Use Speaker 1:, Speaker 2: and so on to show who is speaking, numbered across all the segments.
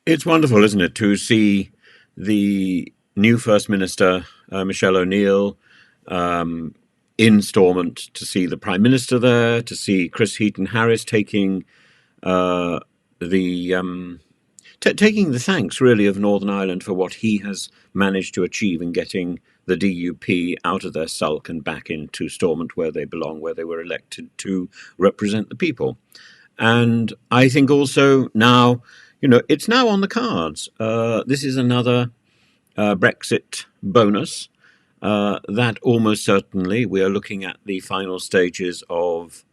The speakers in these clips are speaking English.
Speaker 1: It's wonderful, isn't it, to see the new First Minister, Michelle O'Neill, in Stormont, to see the Prime Minister there, to see Chris Heaton Harris taking the taking the thanks, really, of Northern Ireland for what he has managed to achieve in getting the DUP out of their sulk and back into Stormont, where they belong, where they were elected to represent the people. And I think also now, it's now on the cards. This is another Brexit bonus. That almost certainly we are looking at the final stages of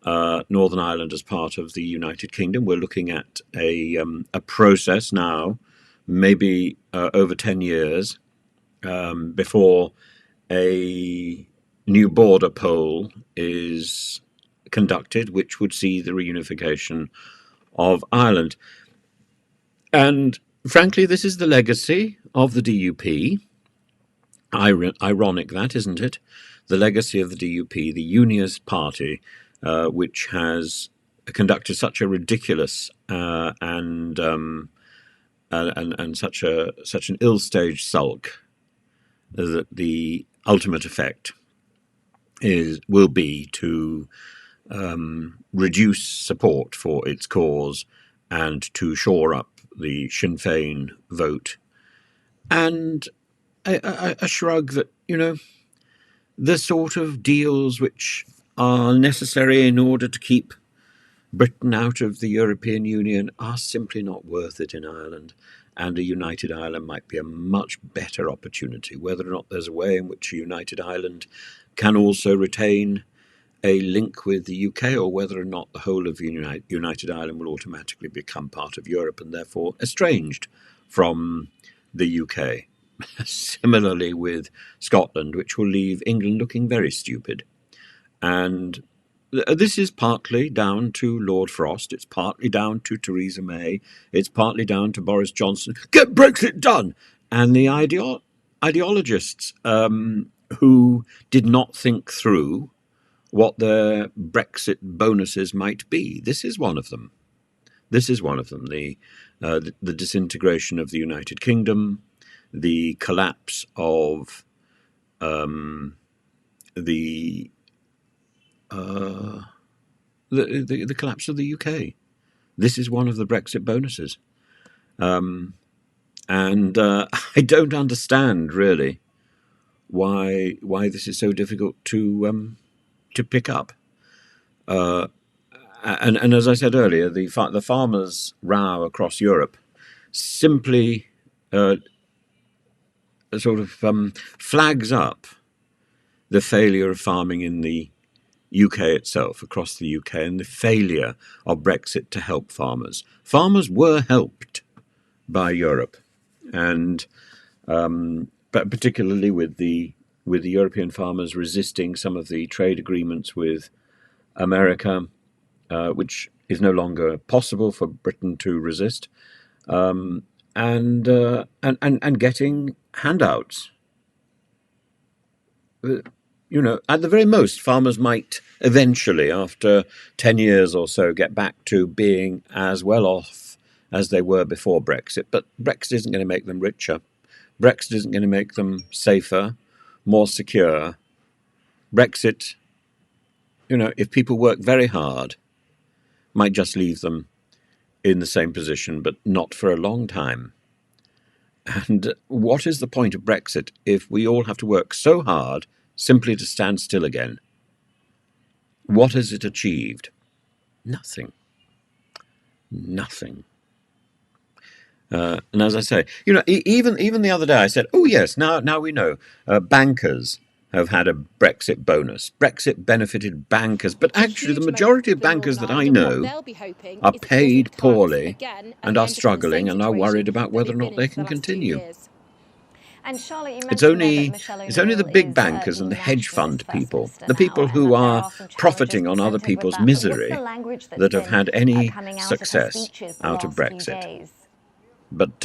Speaker 1: Northern Ireland as part of the United Kingdom. We're looking at a process now, maybe over 10 years, before a new border poll is conducted, which would see the reunification of Ireland. And frankly, this is the legacy of the DUP. Ironic that, isn't it? The legacy of the DUP, the Unionist Party, which has conducted such a ridiculous and such an ill-staged sulk, that the ultimate effect will be to reduce support for its cause and to shore up the Sinn Féin vote. And a shrug that, the sort of deals which are necessary in order to keep Britain out of the European Union are simply not worth it in Ireland. And a united Ireland might be a much better opportunity. Whether or not there's a way in which a united Ireland can also retain a link with the UK, or whether or not the whole of United Ireland will automatically become part of Europe and therefore estranged from the UK. Similarly with Scotland, which will leave England looking very stupid. And this is partly down to Lord Frost, it's partly down to Theresa May, it's partly down to Boris Johnson. Get Brexit done! And the ideologists who did not think through what their Brexit bonuses might be. This is one of them. The disintegration of the United Kingdom, the collapse of the collapse of the UK. This is one of the Brexit bonuses, and I don't understand really why this is so difficult to pick up. And as I said earlier, the farmers' row across Europe simply flags up the failure of farming in the UK itself, across the UK, and the failure of Brexit to help farmers. Farmers were helped by Europe, and but particularly with the European farmers resisting some of the trade agreements with America, which is no longer possible for Britain to resist, and getting handouts. At the very most, farmers might eventually, after 10 years or so, get back to being as well off as they were before Brexit. But Brexit isn't going to make them richer. Brexit isn't going to make them safer, more secure. Brexit, if people work very hard, might just leave them in the same position, but not for a long time. And what is the point of Brexit if we all have to work so hard simply to stand still again? What has it achieved? Nothing. And as I say, even the other day I said, oh yes, now we know bankers have had a Brexit bonus. Brexit benefited bankers, but actually the majority of bankers that I know are paid poorly and are struggling and are worried about whether or not they can continue. It's only the big bankers and the hedge fund people, the people who are profiting on other people's misery, that have had any success out of Brexit. But